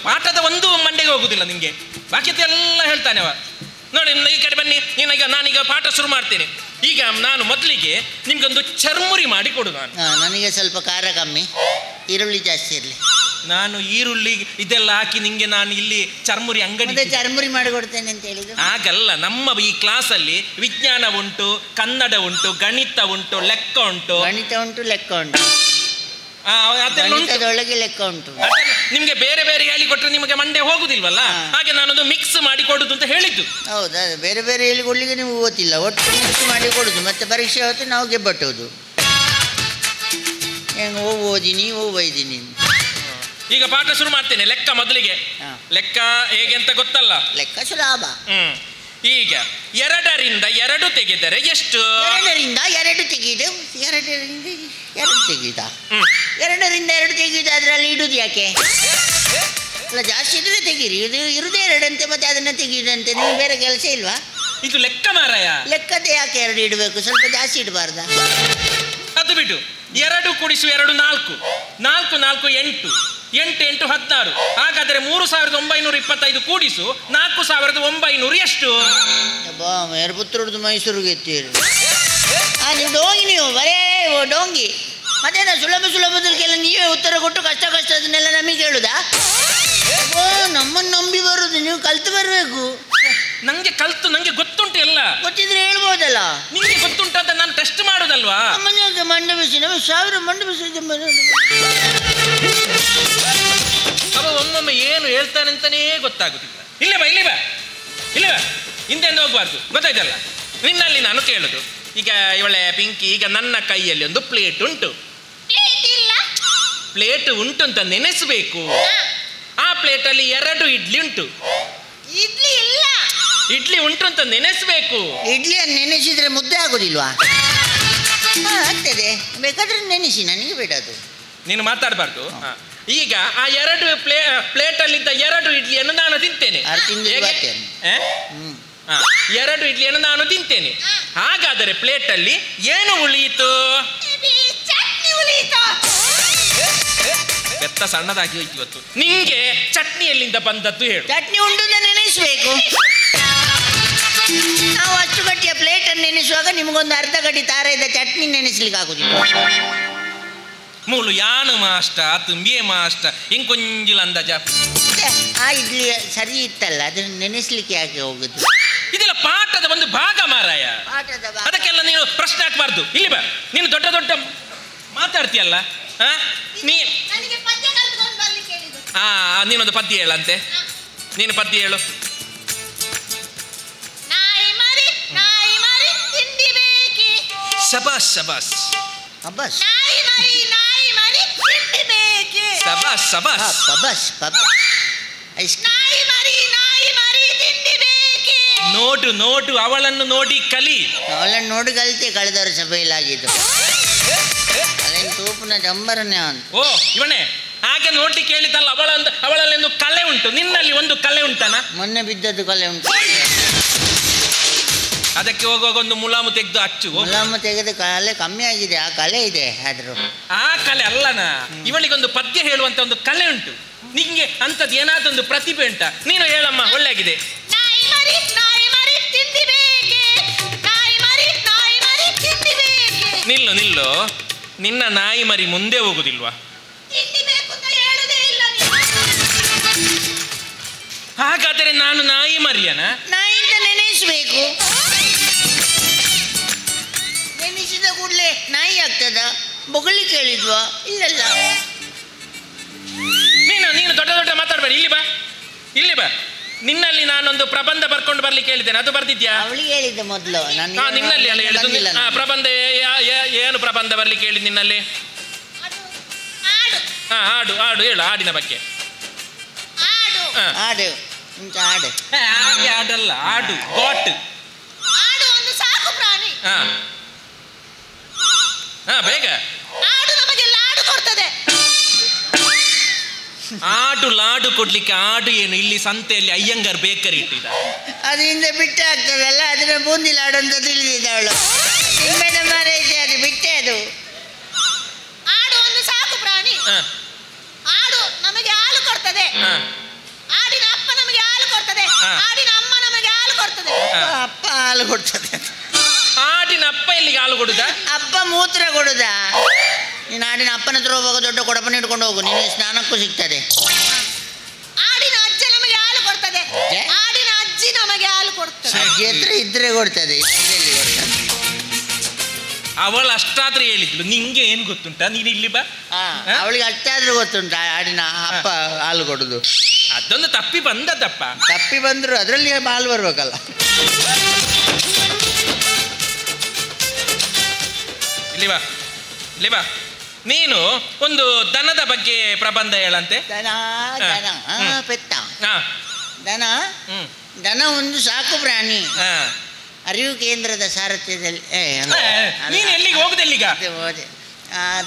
ಪಾಠದ ಒಂದು ಮಂಡೆಗೆ ಹೋಗುದಿಲ್ಲ ನಿಂಗೆ, ಬಾಕಿಯತ್ತ ಎಲ್ಲ ಹೇಳ್ತಾನೆ ಅವ. ನೋಡಿ ಈ ಕಡೆ ಬನ್ನಿ, ನೀನೀಗ ನಾನೀಗ ಪಾಠ ಶುರು ಮಾಡ್ತೇನೆ. ಈಗ ನಾನು ಮೊದಲಿಗೆ ನಿಮ್ಗೊಂದು ಚರ್ಮುರಿ ಮಾಡಿ ಕೊಡು. ನನಗೆ ಸ್ವಲ್ಪ ಖಾರ ಕಮ್ಮಿ, ಈರುಳ್ಳಿ ಜಾಸ್ತಿ ಇರಲಿ. ನಾನು ಈರುಳ್ಳಿ ಇದೆಲ್ಲ ಹಾಕಿ ನಿಂಗೆ ನಾನು ಇಲ್ಲಿ ಚರ್ಮುರಿ ಅಂಗಡಿ ಚರ್ಮುರಿ ಮಾಡಿಕೊಡ್ತೇನೆ ಅಂತ ಹೇಳಿದ್ರು. ಹಾಗಲ್ಲ, ನಮ್ಮ ಈ ಕ್ಲಾಸಲ್ಲಿ ವಿಜ್ಞಾನ ಉಂಟು, ಕನ್ನಡ ಉಂಟು, ಗಣಿತ ಉಂಟು, ಲೆಕ್ಕ ಉಂಟು. ಗಣಿತ ಉಂಟು, ಲೆಕ್ಕ ಉಂಟು. ಗಣಿತದೊಳಗೆ ಲೆಕ್ಕ ಉಂಟು. ನಿಮ್ಗೆ ಬೇರೆ ಬೇರೆ ಹೇಳಿಕೊಟ್ರೆ ನಿಮಗೆ ಮಂಡೆ ಹೋಗುದಿಲ್ವಲ್ಲ, ಹಾಗೆ ನಾನೊಂದು ಮಿಕ್ಸ್ ಮಾಡಿ ಕೊಡುದು ಅಂತ ಹೇಳಿದ್ದು. ಹೌದಾ? ಬೇರೆ ಬೇರೆ ಹೇಳಿಕೊಡ್ಲಿಕ್ಕೆ ನೀವು ಓದಿಲ್ಲ, ಒಟ್ಟು ಮಿಕ್ಸ್ ಮಾಡಿ ಕೊಡುದು. ಮತ್ತೆ ಪರೀಕ್ಷೆ ಹೊತ್ತು ನಾವು ಗೆಬ್ಬಟ್ಟುವುದು. ಹೆಂಗೆ ಓದಿನಿ ಬೈದಿನಿ. ಈಗ ಪಾಠ ಶುರು ಮಾಡ್ತೇನೆ. ಲೆಕ್ಕ ಮೊದಲಿಗೆ. ಲೆಕ್ಕ ಹೇಗೆ ಅಂತ ಗೊತ್ತಲ್ಲ? ಲೆಕ್ಕ ಸುಲಭ. ಈಗ 2ರಿಂದ 2 ತೆಗೆದರೆ ಎಷ್ಟು? 2ರಿಂದ 2 ತೆಗೆದು 2 ತೆಗೀದ. 2ರಿಂದ 2 ತೆಗೀದ. ಅದರಲ್ಲಿ ಇಡುದು ಯಾಕೆ? ಅಲ್ಲ, ಜಾಸ್ತಿ ಇದ್ರೆ ತೆಗೀರಿ. ಇದು ಇರುದೇ 2 ಅಂತೆ, ಮತ್ತೆ ಅದನ್ನ ತೆಗೀದಂತೆ. ನೀವು ಬೇರೆ ಕೆಲಸ ಇಲ್ವಾ? ಇದು ಲೆಕ್ಕ ಮಾರಾಯ. ಲೆಕ್ಕತೆ ಯಾಕೆ 2 ಇಡಬೇಕು? ಸ್ವಲ್ಪ ಜಾಸ್ತಿ ಇಡಬಾರ್ದ? ಅದು ಬಿಡು. 2 × 2 4, 4 4 8, 8 8 16. ಹಾಗಾದ್ರೆ 3925 ಕೂಡಿಸು 4900 ಎಷ್ಟು? ಮೇರು ಪುತ್ರದ್ದು ಮೈಸೂರಿಗೆ ಎತ್ತೀರಿ. ನೀವು ಡೋಂಗಿ, ನೀವು ಬರೇ ಡೋಂಗಿ. ಮತ್ತೇನ ಸುಲಭದಕ್ಕೆಲ್ಲ ನೀವೇ ಉತ್ತರ ಕೊಟ್ಟು ಕಷ್ಟ ಅದನ್ನೆಲ್ಲ ನಮಗೆ ಕೇಳುದಾ? ನಮ್ಮನ್ನು ನಂಬಿ ಬರುದು, ನೀವು ಕಲ್ತು ಬರಬೇಕು. ನಂಗೆ ಗೊತ್ತುಂಟು ಎಲ್ಲ. ಗೊತ್ತಿದ್ರೆ ಹೇಳ್ಬೋದಲ್ಲ. ನಿಮಗೆ ಗೊತ್ತುಂಟು ಅಂತ ನಾನು ಟೆಸ್ಟ್ ಮಾಡೋದಲ್ವಾ? ಮನೆಯಾಗ ಮಂಡೆ ಬಿಸಿ, ನಾವು 1000 ಮಂಡೆ ಬಿಸಿ. ಅವ ಒಮ್ಮೊಮ್ಮೆ ಏನು ಹೇಳ್ತಾನೆ ಅಂತಾನೇ ಗೊತ್ತಾಗುದಿಲ್ಲ. ಇಲ್ಲೇ ಬಾ ಹಿಂದೆಂದು ಹೋಗ್ಬಾರ್ದು, ಗೊತ್ತಾಯ್ತಲ್ಲ? ನಿನ್ನಲ್ಲಿ ನಾನು ಕೇಳುದು. ಈಗ ಇವಳೆ ಪಿಂಕಿ, ಈಗ ನನ್ನ ಕೈಯಲ್ಲಿ ಒಂದು ಪ್ಲೇಟ್ ಉಂಟು. ಪ್ಲೇಟ್ ಉಂಟು ಅಂತ ನೆನೆಸಬೇಕು. ಆ ಪ್ಲೇಟಲ್ಲಿ 2 ಇಡ್ಲಿ ಉಂಟು. ಇಡ್ಲಿ ಉಂಟು ಅಂತ ನೆನೆಸಬೇಕು. ಇಡ್ಲಿಯನ್ನು ನೆನೆಸಿದ್ರೆ ಮುದ್ದೆ ಆಗುದಿಲ್ವಾ? ಆಗ್ತದೆ, ಬೇಕಾದ್ರೆ ನೆನೆಸಿ, ನನಗೆ ಬೇಡದು. ನೀನು ಮಾತಾಡಬಾರ್ದು. ಈಗ ಆ 2 ಪ್ಲೇಟಲ್ಲಿದ್ದ 2 ಇಡ್ಲಿಯನ್ನು ನಾನು ತಿಂತೇನೆ. 2 ಇಡ್ಲಿಯನ್ನು ನಾನು ತಿಂತೇನೆ. ಹಾಗಾದರೆ ಪ್ಲೇಟಲ್ಲಿ ಏನು ಉಳಿಯಿತು? ಹೋಯ್ತಾ? ಬೆತ್ತ ಸಣ್ಣದಾಗಿ ಹೋಯ್ತು ಇವತ್ತು. ನಿಂಗೆ ಚಟ್ನಿ ಎಲ್ಲಿಂದ ಬಂದದ್ದು ಹೇಳು. ಚಟ್ನಿ ಉಂಡುದ ನೆನೆಸ್ಬೇಕು. ನಾವು ಅಷ್ಟು ಗಟ್ಟಿಯ ಪ್ಲೇಟ್ ಅನ್ನು ನೆನೆಸುವಾಗ ನಿಮಗೊಂದು ಅರ್ಧ ಗಟ್ಟಿ ತಾರೆದ ಚಟ್ನಿ ನೆನೆಸ್ಲಿಕ್ಕೆ ಆಗುದಿಲ್ಲ. ಮೂಲು ಯಾನು ಮಾಷ್ಟ ತುಂಬಿಯೇ ಮಾಷ್ಟ ಹಿಂಗ್ ಕೊಂಜಿಲ ಅಂದಾಜ. ಆ ಇಡ್ಲಿ ಸರಿ ಇತ್ತಲ್ಲ, ಅದನ್ನು ನೆನೆಸ್ಲಿಕ್ಕೆ ಯಾಕೆ ಹೋಗುದು? ಇದೆಲ್ಲ ಪಾಠದ ಒಂದು ಭಾಗ ಮಾರಾಯ. ಆಟದ ಭಾಗ. ಅದಕ್ಕೆಲ್ಲ ನೀನು ಪ್ರಶ್ನೆ ಹಾಕ್ಬಾರ್ದು. ಇಲ್ಲಿ ಬಾ, ನೀನು ದೊಡ್ಡ ದೊಡ್ಡ ಮಾತಾಡ್ತೀಯಲ್ಲ. ನನಗೆ ಪದ್ಯ ಕಲ್ತ್ಕೊಂಡು ಬರ್ಲಿಕ್ಕೆ ಹೇಳಿದ್ರು. ನೀನೊಂದು ಪದ್ಯ ಹೇಳಂತೆ. ನೀನು ಪದ್ಯ ಹೇಳು. ನಾಯಿ ಮರಿ ತಿಂಡಿ ಬೇಕೆ. ಶಬಾಸ್ ಶಬಾಸ್. ಅಬ್ಬಸ್ ನಾಯಿ ಮರಿ ತಿಂಡಿ ಬೇಕೆ. ಶಬಾಸ್ ಶಬಾಸ್. ಪಬಸ್ ಪಬ ಐಸ್ ನಾಯಿ ಮರಿ ತಿಂಡಿ ಬೇಕೆ. ನೋಡು ಅವಳನ್ನು ನೋಡಿ ಕಲಿ. ಅವಳನ್ನು ನೋಡಿ ಕಲಿತೆ ಕಳೆದ ವರ್ಷ ಬಯಲಾಗಿದ್ದು. ಅದೇನು ತೂಪುನ ಜಂಬರನೇ ಅಂತ. ಓ ಇವನೇ ಹಾಗೆ ನೋಡಿ ಕೇಳಿದಲ್ಲ. ಅವಳಲ್ಲಿ ಒಂದು ಕಲೆ ಉಂಟು, ನಿನ್ನಲ್ಲಿ ಒಂದು ಕಲೆ ಉಂಟನ? ಮೊನ್ನೆ ಬಿದ್ದದ್ದು ಕಲೆ ಉಂಟು. ಅದಕ್ಕೆ ಹೋಗುವಾಗ ಒಂದು ಮುಲಾಮು ತೆಗೆದು ಹಚ್ಚು. ಮುಲಾಮು ತೆಗೆದು ಕಲೆ ಕಮ್ಮಿ ಆಗಿದೆ, ಆ ಕಲೆ ಇದೆ. ಆದ್ರೂ ಆ ಕಲೆ ಅಲ್ಲನ, ಇವಳಿಗೊಂದು ಪದ್ಯ ಹೇಳುವಂತ ಒಂದು ಕಲೆ ಉಂಟು. ನಿಂಗೆ ಅಂತದ್ದು ಏನಾದ್ರು ಒಂದು ಪ್ರತಿಭೆ ಉಂಟ? ನೀನು ಹೇಳಮ್ಮ, ಒಳ್ಳೆಗಿದೆ. ನಾಯಿ ಮರಿ ತಿಂಡಿ ಬೇಕೆ. ನಾಯಿ ಮರಿ ತಿಂಡಿ ಬೇಕೆ. ನಿಲ್ಲು. ನಿನ್ನ ನಾಯಿ ಮರಿ ಮುಂದೆ ಹೋಗುದಿಲ್ವಾ? ತಿಂಡಿ ಬೇಕು ಅಂತ ಹೇಳುದೇ ಇಲ್ಲ ನೀವು. ಹಾಗಾದರೆ ನಾನು ನಾಯಿ ಮರಿಯನ? ನಾಯಿಂದ ನೆನೆಸ್ಬೇಕು. ನೆನೆಸಿದ ಕೂಡಲೇ ನಾಯಿ ಆಗ್ತದ? ಬೊಗಲಿಕ್ಕೆ ಹೇಳಿದ್ವಾ? ಇಲ್ಲಲ್ಲ. ನೀನು ದೊಡ್ಡ ಮಾತಾಡ್ಬೇಡಿ. ಇಲ್ಲಿ ಬಾ. ನಿನ್ನಲ್ಲಿ ನಾನೊಂದು ಪ್ರಬಂಧ ಬರ್ಕೊಂಡು ಬರ್ಲಿಕ್ಕೆ ಹೇಳಿದ್ದೇನೆ, ಅದು ಬರ್ದಿದ್ಯಾ? ಅವಳಿಗೆ ಹೇಳಿದ್ದ ಮೊದಲು. ನಿನ್ನಲ್ಲಿ ಅಲ್ಲ ಹೇಳಿದ್ದು. ಪ್ರಬಂಧ ಏನು ಪ್ರಬಂಧ ಬರ್ಲಿಕ್ಕೆ ಹೇಳಿದ್ ನಿನ್ನಲ್ಲಿ? ಹಾಡು ಹೇಳು. ಹಾಡಿನ ಬಗ್ಗೆ ಹಾಡು ಇಂತ ಹಾಡು. ಹಾಡಲ್ಲ, ಹಾಡು ಗೋಟ್. ಆಡು ಒಂದು ಸಾಕು ಪ್ರಾಣಿ. ಬೇಗ. ಆಡು ನಮಗೆ ಲಾಡು ಕೊಡ್ತದೆ. ಲಾಡು ಕೊಡ್ಲಿಕ್ಕೆ ಆಡು ಏನು? ಇಲ್ಲಿ ಸಂತೆಯಲ್ಲಿ ಅಯ್ಯಂಗಾರ್ ಬೇಕರಿ ಇಟ್ಟಿದ. ಅದರಿಂದ ಬಿಟ್ಟೆ ಆಗ್ತದಲ್ಲ, ಅದನ್ನ ಬೂಂದಿ ಲಾಡು ಅಂತ ತಿಳಿದಿದ್ದ ಅವಳು. ನಿಮ್ಮೆನ ಮರ ಇದೆ, ಅದು ಬಿಟ್ಟೆ. ಅದು ಆಡು ಒಂದು ಸಾಕು ಪ್ರಾಣಿ. ಆಡು ನಮಗೆ ಹಾಲು ಕೊಡ್ತದೆ. ಆಡಿನ ಅಪ್ಪ ನಮಗೆ ಹಾಲು ಕೊಡ್ತದೆ. ಆಡಿನ ಅಮ್ಮ ನಮಗೆ ಹಾಲು ಕೊಡ್ತದೆ. ಅಪ್ಪ ಹಾಲು ಕೊಡ್ತದೆ. ಆಡಿನ ಅಪ್ಪ ಎಲ್ಲಿಗೆ ಹಾಲು ಕೊಡುದ? ಅಪ್ಪ ಮೂತ್ರ ಕೊಡುದ? ನೀನು ಆಡಿನ ಅಪ್ಪನ ಹತ್ರ ಹೋಗುವಾಗ ದೊಡ್ಡ ಕೊಡಪನ ಇಟ್ಕೊಂಡು ಹೋಗು, ನೀನು ಸ್ನಾನಕ್ಕೂ ಸಿಗ್ತದೆ. ಆಡಿನ ಅಜ್ಜ ನಮಗೆ ಹಾಲು ಕೊಡ್ತದೆ. ಆಡಿನ ಅಜ್ಜಿ ನಮಗೆ ಹಾಲು ಕೊಡ್ತದೆ. ಅಜ್ಜಿ ಹತ್ರ ಇದ್ರೆ ಕೊಡ್ತದೆ, ಇದ್ರಲ್ಲಿ ಕೊಡ್ತದೆ. ಅವಳು ಅಷ್ಟಾದ್ರೂ ಹೇಳಿದ್ಲು. ನಿಂಗೆ ಏನು ಗೊತ್ತುಂಟ? ನೀನು ಇಲ್ಲಿ ಬಾ. ಅವಳಿಗೆ ಅಷ್ಟಾದ್ರೂ ಗೊತ್ತುಂಟ ಆಡಿನ ಅಪ್ಪ ಹಾಲು ಕೊಡುದು. ಅದೊಂದು ತಪ್ಪಿ ಬಂದದ್ದಪ್ಪ. ತಪ್ಪಿ ಬಂದ್ರು ಅದರಲ್ಲಿ ಹಾಲು ಬರ್ಬೇಕಲ್ಲ. ಇಲ್ಲಿ ಬಾ. ನೀನು ಒಂದು ದನದ ಬಗ್ಗೆ ಪ್ರಬಂಧ ಹೇಳಂತೆ. ಪೆತ್ತ ದನ ಒಂದು ಸಾಕು ಪ್ರಾಣಿ. ಅರಿವು ಕೇಂದ್ರದ ಸಾರಥ್ಯದಲ್ಲಿ ನೀನು ಎಲ್ಲಿಗೆ ಹೋಗುದೆಲ್ಲಿಗ?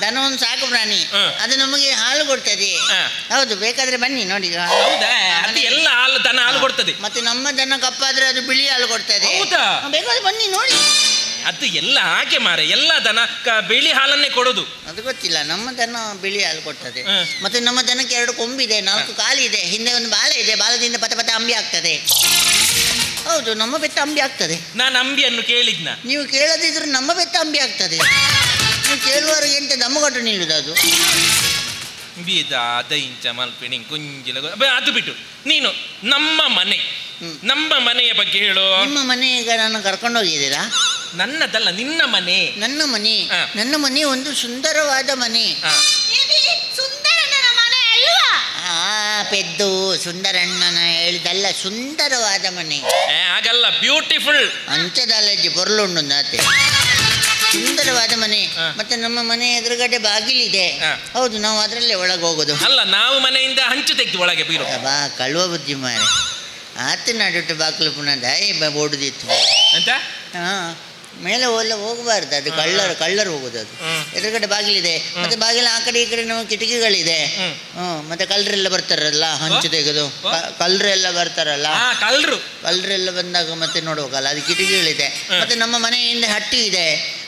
ದನ ಒಂದು ಸಾಕು ಪ್ರಾಣಿ, ಅದು ನಮಗೆ ಹಾಲು ಕೊಡ್ತದೆ. ಹೌದು, ಬೇಕಾದ್ರೆ ಬನ್ನಿ ನೋಡಿ. ಹೌದಾ? ಅದು ಎಲ್ಲ ಹಾಲು, ದನ ಹಾಲು ಕೊಡ್ತದೆ. ಮತ್ತೆ ನಮ್ಮ ದನ ಕಪ್ಪಾದ್ರೆ ಅದು ಬಿಳಿ ಹಾಲು ಕೊಡ್ತದೆ. ಹೌದಾ? ಬೇಕಾದ್ರೆ ಬನ್ನಿ ನೋಡಿ. ಅದು ಎಲ್ಲ ಹಾಗೆ ಮಾರೆ, ಎಲ್ಲ ದನ ಬಿಳಿ ಹಾಲನ್ನೇ ಕೊಡೋದು. ಅದು ಗೊತ್ತಿಲ್ಲ. ನಮ್ಮ ದನ ಬಿಳಿ ಹಾಲು ಕೊಡ್ತದೆ. ಮತ್ತೆ ನಮ್ಮ ದನಕ್ಕೆ 2 ಕೊಂಬಿದೆ, 4 ಕಾಲಿದೆ, ಹಿಂದೆ ಒಂದು ಬಾಲ ಇದೆ, ಬಾಲದಿಂದ ಪತ ಅಂಬಿ ಆಗ್ತದೆ. ಹೌದು, ನಮ್ಮ ಬೆತ್ತ ಅಂಬಿ ಆಗ್ತದೆ. ನಾನು ಅಂಬಿಯನ್ನು ಕೇಳಿದ್ನ. ನೀವು ಕೇಳದಿದ್ರು ನಮ್ಮ ಬೆತ್ತ ಅಂಬಿ ಆಗ್ತದೆ. ನೀವು ಕೇಳುವವರೆಗೆ ಎಂತ ದಮ್ಮಗಟ್ಟು ನಿಲ್ಲುದು ಅದು. ಬೀದ ದೈಂಚ ಮಲ್ಪಿಣಿ ಕುಂಜಿಲ. ಅದು ಬಿಟ್ಟು ನೀನು ನಮ್ಮ ಮನೆಯ ಬಗ್ಗೆ ಹೇಳು. ನಿಮ್ಮ ಮನೆಗೆ ನಾನು ಕರ್ಕೊಂಡು ಹೋಗಿದ್ದೀರಾ? ನನ್ನದಲ್ಲ, ನಿನ್ನ ಮನೆ. ನನ್ನ ಮನೆ ಒಂದು ಸುಂದರವಾದ ಮನೆ. ಸುಂದರಣ್ಣನ ಮನೆ ಅಲ್ವಾ? ಪೆದ್ದು ಸುಂದರಣ್ಣನ ಹೇಳಿದಲ್ಲ, ಸುಂದರವಾದ ಮನೆ. ಹಾಗಲ್ಲ, ಬ್ಯೂಟಿಫುಲ್ ಅಂಚದಲ್ಲಜ್ಜಿ ಪೊರ್ಲುಂಡು ನಾತೆ. ಸುಂದರವಾದ ಮನೆ. ಮತ್ತೆ ನಮ್ಮ ಮನೆ ಎದುರುಗಡೆ ಬಾಗಿಲಿದೆ. ಹೌದು, ನಾವು ಅದರಲ್ಲೇ ಒಳಗೆ ಹೋಗೋದು. ಅಲ್ಲ, ನಾವು ಮನೆಯಿಂದ ಹಂಚು ತೆಗೆದು ಒಳಗೆ ಬೀರು. ಬಾ, ಕಳುವ ಬುದ್ಧಿ ಮಾರೆ. ಆತ ನಡುಟ್ಟು ಬಾಗಿಲು ಪುನಃ ದಾಯಿ ಓಡುದಿತ್ತು ಅಂತ. ಮೇಲೆ ಎಲ್ಲ ಹೋಗಬಾರ್ದು, ಅದು ಕಳ್ಳರು ಹೋಗೋದು. ಅದು ಎದುರುಗಡೆ ಬಾಗಿಲಿದೆ, ಮತ್ತೆ ಬಾಗಿಲ ಆ ಕಡೆ ಈ ಕಡೆ ನಮ್ಮ ಕಿಟಕಿಗಳಿದೆ. ಮತ್ತೆ ಕಳ್ಳರೆಲ್ಲ ಬರ್ತಾರಲ್ಲ, ಹಂಚು ತೆಗೆದು ಕಳ್ಳರೆಲ್ಲ ಬರ್ತಾರಲ್ಲ, ಕಳ್ಳರೆಲ್ಲ ಬಂದಾಗ ಮತ್ತೆ ನೋಡ್ಬೇಕಲ್ಲ, ಅದು ಕಿಟಕಿಗಳಿದೆ. ಮತ್ತೆ ನಮ್ಮ ಮನೆಯಿಂದ ಹಟ್ಟಿ ಇದೆ,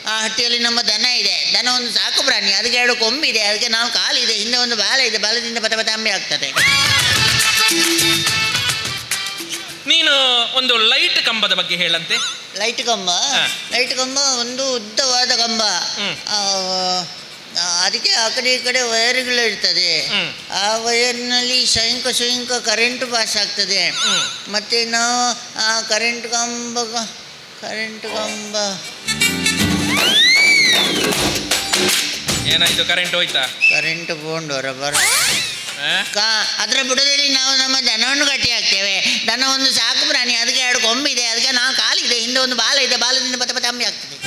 ಆ ಹಟ್ಟಿಯಲ್ಲಿ ನಮ್ಮ ದನ ಇದೆ. ದನ ಒಂದು ಸಾಕು ಪ್ರಾಣಿ, ಅದಕ್ಕೆ 2 ಕೊಂಬಿದೆ, ಅದಕ್ಕೆ 4 ಕಾಲಿದೆ, ಹಿಂದೆ ಒಂದು ಬಾಲ ಇದೆ, ಬಾಲದಿಂದ ಪತಪತಾಂಬೆ ಆಗ್ತದೆ. ನೀನು ಒಂದು ಲೈಟ್ ಕಂಬದ ಬಗ್ಗೆ ಹೇಳಂತೆ. ಲೈಟ್ ಕಂಬ ಒಂದು ಉದ್ದವಾದ ಕಂಬ, ಅದಕ್ಕೆ ಆ ಕಡೆ ಈ ಕಡೆ ವೈರ್ಗಳು ಇರ್ತದೆ. ಆ ವೈರ್ನಲ್ಲಿ ಸ್ವಯಂಕ ಕರೆಂಟ್ ಪಾಸ್ ಆಗ್ತದೆ. ಮತ್ತೆ ನಾವು ಆ ಕರೆಂಟ್ ಕಂಬ ಏನಾಯ್ತು? ಕರೆಂಟ್ ಹೋಯ್ತಾ? ಕರೆಂಟ್ ಬೋಂಡು ಬರ ಅದರ ಬುಡದಲ್ಲಿ ನಾವು ನಮ್ಮ ದನವನ್ನು ಕಟ್ಟಿ ಹಾಕ್ತೇವೆ. ದನ ಒಂದು ಸಾಕು ಪ್ರಾಣಿ, ಅದಕ್ಕೆ 2 ಕೊಂಬಿದೆ, ಅದಕ್ಕೆ 4 ಕಾಲಿದೆ, ಹಿಂದೆ ಒಂದು ಬಾಲ ಇದೆ, ಬಾಲದಿಂದ ಪತಪತಾಂಬೆ ಆಗ್ತದೆ.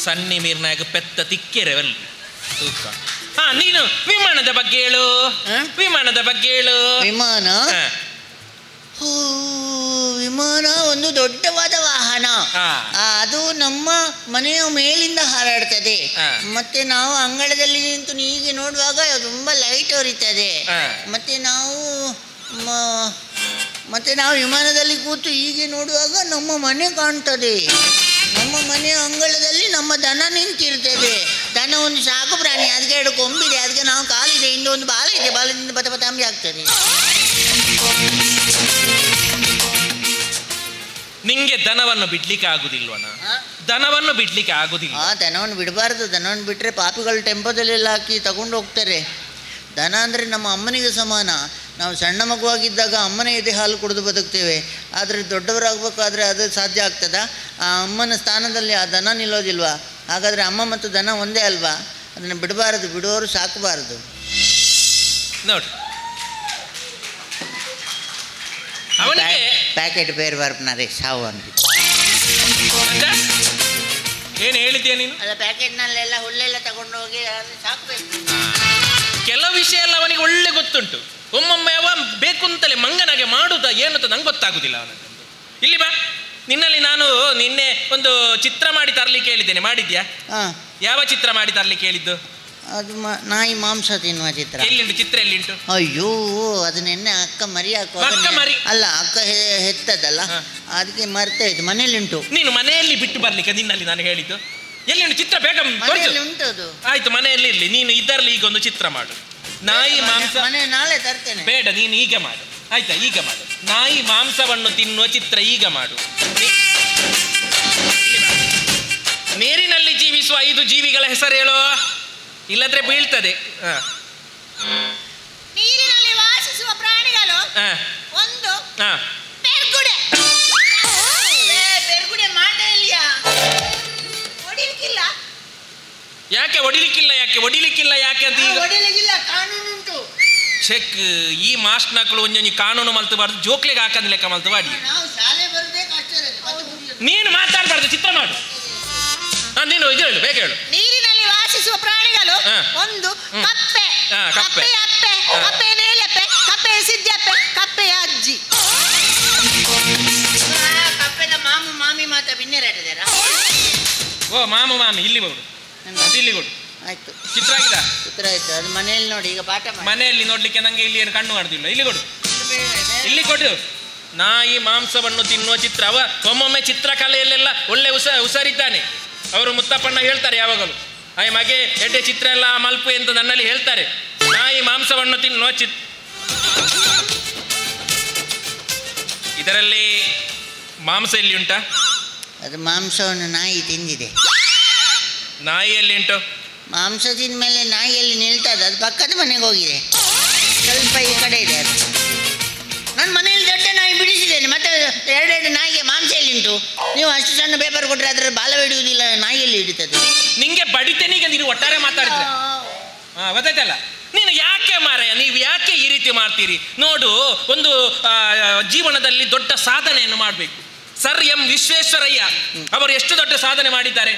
ಸಣ್ಣ ನೀರ್ನಾಗ ಪೆತ್ತ ತಿಕ್ಕೆರವಲ್ಲ ತೂಕ. ಹಾ, ನೀನು ವಿಮಾನದ ಬಗ್ಗೆ ಹೇಳು. ವಿಮಾನ ಒಂದು ದೊಡ್ಡವಾದ ವಾಹನ. ಅದು ನಮ್ಮ ಮನೆಯ ಮೇಲಿಂದ ಹಾರಾಡ್ತದೆ. ಮತ್ತೆ ನಾವು ಅಂಗಳದಲ್ಲಿ ನಿಂತು ಹೀಗೆ ನೋಡುವಾಗ ತುಂಬಾ ಲೈಟ್ ಹೊರಿತದೆ. ಮತ್ತೆ ನಾವು ವಿಮಾನದಲ್ಲಿ ಕೂತು ಹೀಗೆ ನೋಡುವಾಗ ನಮ್ಮ ಮನೆ ಕಾಣ್ತದೆ. ನಮ್ಮ ಮನೆಯ ಅಂಗಳದಲ್ಲಿ ನಮ್ಮ ದನ ನಿಂತಿರ್ತದೆ. ದನ ಒಂದು ಸಾಕು ಪ್ರಾಣಿ, ಅದಕ್ಕೆ 2 ಕೊಂಬಿದೆ, ಅದಕ್ಕೆ 4 ಕಾಲಿದೆ, ಹಿಂದೆ ಒಂದು ಬಾಲ ಇದೆ, ಬಾಲದಿಂದ ಪತಪತಾಂಬೆ ಆಗ್ತದೆ. ನಿಂಗೆ ದನವನ್ನು ಬಿಡ್ಲಿಕ್ಕೆ ಆಗುದಿಲ್ವನ? ದನವನ್ನು ಬಿಡ್ಲಿಕ್ಕೆ ಆಗುದಿಲ್ಲ. ದನವನ್ನು ಬಿಡಬಾರ್ದು. ದನವನ್ನು ಬಿಟ್ಟರೆ ಪಾಪಿಗಳು ಟೆಂಪೋದಲ್ಲೆಲ್ಲ ಹಾಕಿ ತಗೊಂಡು ಹೋಗ್ತಾರೆ. ದನ ಅಂದರೆ ನಮ್ಮ ಅಮ್ಮನಿಗೆ ಸಮಾನ. ನಾವು ಸಣ್ಣ ಮಗುವಾಗಿದ್ದಾಗ ಅಮ್ಮನ ಎದೆ ಹಾಲು ಕುಡಿದು ಬದುಕ್ತೇವೆ. ಆದರೆ ದೊಡ್ಡವರಾಗಬೇಕಾದ್ರೆ ಅದು ಸಾಧ್ಯ ಆಗ್ತದಾ? ಆ ಅಮ್ಮನ ಸ್ಥಾನದಲ್ಲಿ ಆ ದನ ನಿಲ್ಲೋದಿಲ್ವಾ? ಹಾಗಾದರೆ ಅಮ್ಮ ಮತ್ತು ದನ ಒಂದೇ ಅಲ್ವಾ? ಅದನ್ನು ಬಿಡಬಾರದು, ಬಿಡುವವರು ಸಾಕಬಾರದು. ನೋಡಿ, ಅವನಿಗೆ ಪ್ಯಾಕೆಟ್ ಬೇರೆ ಬರ್ಪನಾರೆ ಸಾವು ಅಂತಿತ್ತು. ಏನು ಹೇಳಿದ್ಯಾ ನೀನು? ಅಲ್ಲ, ಪ್ಯಾಕೆಟ್ನಲ್ಲೆಲ್ಲ ಹುಲ್ಲೆಲ್ಲ ತಗೊಂಡು ಹೋಗಿ ಸಾಕಬೇಕು. ಕೆಲವು ವಿಷಯ ಎಲ್ಲ ಅವನಿಗೆ ಒಳ್ಳೆ ಗೊತ್ತುಂಟು. ಒಮ್ಮೊಮ್ಮೆ ಅವ ಬೇಕು ಅಂತಲೇ ಮಂಗನಾಗೆ ಮಾಡುವುದ ಏನು ಅಂತ ನಂಗೆ ಗೊತ್ತಾಗುದಿಲ್ಲ ಅವನದ್ದು. ಇಲ್ಲಿ ಬಾ, ನಿನ್ನಲ್ಲಿ ನಾನು ನಿನ್ನೆ ಒಂದು ಚಿತ್ರ ಮಾಡಿ ತರಲಿಕ್ಕೆ ಹೇಳಿದ್ದೇನೆ, ಮಾಡಿದ್ಯಾ? ಯಾವ ಚಿತ್ರ ಮಾಡಿ ತರಲಿಕ್ಕೆ ಹೇಳಿದ್ದು? ಅದು ನಾಯಿ ಮಾಂಸ ತಿನ್ನುವ ಚಿತ್ರ. ಎಲ್ಲಿಂಟು ಚಿತ್ರ? ಎಲ್ಲಿಂಟು? ಅಯ್ಯೋ, ಅದು ನಿನ್ನೆ ಅಕ್ಕ ಮರಿ ಹಾಕುವ. ಅಲ್ಲ, ಅಕ್ಕ ಹೆತ್ತದಲ್ಲ, ಅದಕ್ಕೆ ಮರ್ತಾ ಇದ್ದು. ಮನೆಯಲ್ಲಿಂಟು. ನೀನು ಮನೆಯಲ್ಲಿ ಬಿಟ್ಟು ಬರ್ಲಿಕ್ಕೆ ನಿನ್ನಲ್ಲಿ ನಾನು ಹೇಳಿದ್ದು. ಎಲ್ಲಿಂಟು ಚಿತ್ರ? ಬೇಗ ಉಂಟು ಅದು. ಆಯ್ತು, ಮನೆಯಲ್ಲಿ ಇರ್ಲಿ. ನೀನು ಇದರಲ್ಲಿ ಈಗ ಒಂದು ಚಿತ್ರ ಮಾಡು. ನಾಯಿ ಮಾಂಸ. ನಾಳೆ ತರ್ತೇನೆ. ಬೇಡ, ನೀನು ಈಗ ಮಾಡು. ಆಯ್ತಾ? ಈಗ ಮಾಡು. ನಾಯಿ ಮಾಂಸವನ್ನು ತಿನ್ನುವ ಚಿತ್ರ ಈಗ ಮಾಡು. ನೀರಿನಲ್ಲಿ ಜೀವಿಸುವ 5 ಜೀವಿಗಳ ಹೆಸರು ಹೇಳೋ, ಇಲ್ಲದ್ರೆ ಬೀಳ್ತದೆ. ನೀರಿನಲ್ಲಿ ವಾಸಿಸುವ ಪ್ರಾಣಿಗಳು. ಒಂದು ಪೆರ್ಗುಡೆ. ಮಾಟೆಯಲ್ಲಿಯಾ? ಹೊಡಿಲಿಕ್ಕಿಲ್ಲ. ಯಾಕೆ ಹೊಡಿಲಿಕ್ಕಿಲ್ಲ? ಯಾಕೆ ಅಂತ ಈಗ ಹೊಡಿಲಿಕ್ಕಿಲ್ಲ, ಕಾನೂನು ಉಂಟು. ಚೆಕ್. ಈ ಮಾಸ್ಟ್ನಕ್ಕಳು ಒಂಜೊಂಜಿ ಕಾನೂನು ಮಲ್ತಬಾರ್ದು, ಜೋಕ್ಲೆಗೆ ಹಾಕಂದ್ ಲೆಕ್ಕ ಮಲ್ತಬಾಡಿ. ನಾವು ಶಾಲೆ ಬರುದೇ ಕಷ್ಟ. ನೀನು ಮಾತಾಡಬಾರ್ದು, ಚಿತ್ರ ಮಾಡು. ನೀನು ಇದು ಹೇಳು, ಬೇಗ ಹೇಳು. ನೀರಿನಲ್ಲಿ ವಾಸಿಸುವ ಪ್ರಾಣಿಗಳು. ಒಂದು ಕಪ್ಪೆ. ಕಪ್ಪೆಯ ಅಪ್ಪೆ, ಕಪ್ಪೆಯ ನೇಲೆಪ್ಪೆ, ಕಪ್ಪೆಯ ಸಿದ್ದಪ್ಪೆ, ಕಪ್ಪೆಯ ಅಜ್ಜಿ. ಕಪ್ಪೆದ ಮಾಮು ಮಾಮಿ ಮಾತ ಬಿನ್ನೆರಾಟಿದಾರ. ಓ, ಮಾಮು ಮಾಮಿ ಇಲ್ಲಿ ಕೊಡು, ಇಲ್ಲಿ ಕೊಡು. ಆಯ್ತು, ಚಿತ್ರ ಆಗಿದೆ. ಚಿತ್ರ ಆಯ್ತು. ಅದು ಮನೆಯಲ್ಲಿ ನೋಡಿ. ಈಗ ಪಾಠ ಮನೆಯಲ್ಲಿ ನೋಡ್ಲಿಕ್ಕೆ ನಂಗೆ ಇಲ್ಲಿ ಏನು ಕಣ್ಣು ಮಾಡುದಿಲ್ಲ. ಇಲ್ಲಿ ಕೊಡು, ಇಲ್ಲಿ ಕೊಡು. ನಾಯಿ ಮಾಂಸವನ್ನು ತಿನ್ನುವ ಚಿತ್ರ. ಅವ ಒಮ್ಮೊಮ್ಮೆ ಚಿತ್ರಕಲೆಯಲ್ಲೆಲ್ಲ ಒಳ್ಳೆ ಉಸರಿದ್ದಾನೆ. ಅವರು ಮುತ್ತಪ್ಪಣ್ಣ ಹೇಳ್ತಾರೆ ಯಾವಾಗಲೂ, ಆಯ್ ಮಗೆ ಎಡ್ಡೆ ಚಿತ್ರ ಎಲ್ಲ ಮಲ್ಪು ಎಂದು ನನ್ನಲ್ಲಿ ಹೇಳ್ತಾರೆ. ನಾಯಿ ಮಾಂಸವನ್ನು ತಿನ್ನುವ ಇದರಲ್ಲಿ ಮಾಂಸ ಎಲ್ಲಿ ಉಂಟಾ? ಅದು ಮಾಂಸವನ್ನು ನಾಯಿ ತಿಂದಿದೆ. ನಾಯಿಯಲ್ಲಿ ಉಂಟು? ಮಾಂಸ ತಿಂದ ಮೇಲೆ ನಾಯಿಯಲ್ಲಿ ನಿಲ್ತದೆ. ಅದು ಪಕ್ಕದ ಮನೆಗೆ ಹೋಗಿದೆ, ಸ್ವಲ್ಪ ಈ ಕಡೆ ಇದೆ. ಅದು ನನ್ನ ಮನೆಯಲ್ಲಿ ದೊಡ್ಡ ನಾಯಿ ಬಿಡಿಸಿದ್ದೇನೆ. ಮತ್ತೆ 2 ನಾಯಿಗೆ ಮಾಂಸ ಎಲ್ಲಿ ಉಂಟು? ನೀವು ಅಷ್ಟು ಸಣ್ಣ ಪೇಪರ್ ಕೊಟ್ಟರೆ ಅದರ ಬಾಲ ಹಿಡಿಯುವುದಿಲ್ಲ, ನಾಯಿಯಲ್ಲಿ ಹಿಡಿತದೆ. ನಿಂಗೆ ಬಡಿತೇನೆ. ಈಗ ನೀನು ಒಟ್ಟಾರೆ ಮಾತಾಡಿದ್ರೆ ಗೊತ್ತಾಯ್ತಲ್ಲ. ನೀನು ಯಾಕೆ ಮಾರಾಯ, ನೀವು ಯಾಕೆ ಈ ರೀತಿ ಮಾಡ್ತೀರಿ? ನೋಡು, ಒಂದು ಜೀವನದಲ್ಲಿ ದೊಡ್ಡ ಸಾಧನೆಯನ್ನು ಮಾಡಬೇಕು. ಸರ್ ಎಂ ವಿಶ್ವೇಶ್ವರಯ್ಯ ಅವರು ಎಷ್ಟು ದೊಡ್ಡ ಸಾಧನೆ ಮಾಡಿದ್ದಾರೆ.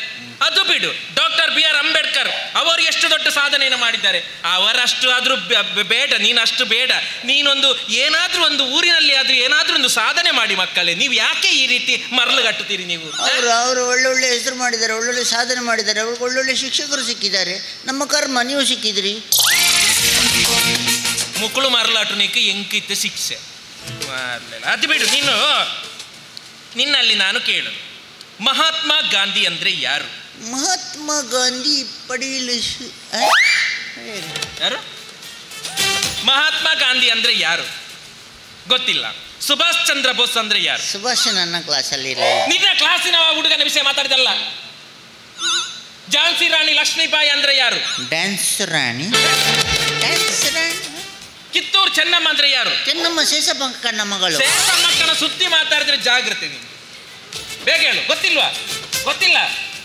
ಅದು ಬಿಡು, ಡಾಕ್ಟರ್ BR ಅಂಬೇಡ್ಕರ್ ಅವರು ಎಷ್ಟು ದೊಡ್ಡ ಸಾಧನೆಯನ್ನು ಮಾಡಿದ್ದಾರೆ. ಅವರಷ್ಟು ಆದ್ರೂ ಬೇಡ, ನೀನಷ್ಟು ಬೇಡ. ನೀನೊಂದು ಏನಾದ್ರೂ ಒಂದು ಊರಿನಲ್ಲಿ ಆದ್ರೂ ಏನಾದ್ರೂ ಒಂದು ಸಾಧನೆ ಮಾಡಿ ಮಕ್ಕಳೇ. ನೀವು ಯಾಕೆ ಈ ರೀತಿ ಮರಳುಗಟ್ಟುತ್ತೀರಿ? ನೀವು ಅವರು ಒಳ್ಳೊಳ್ಳೆ ಹೆಸರು ಮಾಡಿದ್ದಾರೆ, ಒಳ್ಳೊಳ್ಳೆ ಸಾಧನೆ ಮಾಡಿದ್ದಾರೆ, ಅವ್ರಿಗೆ ಒಳ್ಳೊಳ್ಳೆ ಶಿಕ್ಷಕರು ಸಿಕ್ಕಿದ್ದಾರೆ. ನಮ್ಮ ಕರ್ಮ, ನೀವು ಸಿಕ್ಕಿದ್ರಿ. ಮುಕ್ಕಳು ಮರಳಾಟನಿಕ್ಕೆ ಎಂಕಿತ್ತು ಶಿಕ್ಷೆ. ಅದು ಬಿಡು, ನೀನು ನಿನ್ನಲ್ಲಿ ನಾನು ಕೇಳು, ಮಹಾತ್ಮ ಗಾಂಧಿ ಅಂದ್ರೆ ಯಾರು? ಮಹಾತ್ಮ ಗಾಂಧಿ ಪಡೀಲು ಯಾರು? ಮಹಾತ್ಮ ಗಾಂಧಿ ಅಂದ್ರೆ ಯಾರು ಗೊತ್ತಿಲ್ಲ. ಸುಭಾಷ್ ಚಂದ್ರ ಬೋಸ್ ಅಂದ್ರೆ ಯಾರು? ಸುಭಾಷ್ ನನ್ನ ಕ್ಲಾಸಲ್ಲಿ ಇಲ್ಲ. ನಿನ್ನ ಕ್ಲಾಸಿನ ಹುಡುಗನ ವಿಷಯ ಮಾತಾಡಿದಲ್ಲ. ಝಾನ್ಸಿ ರಾಣಿ ಲಕ್ಷ್ಮೀಬಾಯಿ ಅಂದ್ರೆ ಯಾರು? ಡ್ಯಾನ್ಸ್ ರಾಣಿ. ಕಿತ್ತೂರು ಚೆನ್ನಮ್ಮ ಅಂದ್ರೆ ಯಾರು? ಚೆನ್ನಮ್ಮ ಶೇಷಪ್ಪನ ಮಗಳು. ಶೇಷಮ್ಮಕ್ಕನ ಸುದ್ದಿ ಮಾತಾಡಿದ್ರೆ ಜಾಗ್ರತೆ ನೀನು. ಬೇಗ ಹೇಳು. ಗೊತ್ತಿಲ್ವಾ? ಗೊತ್ತಿಲ್ಲ.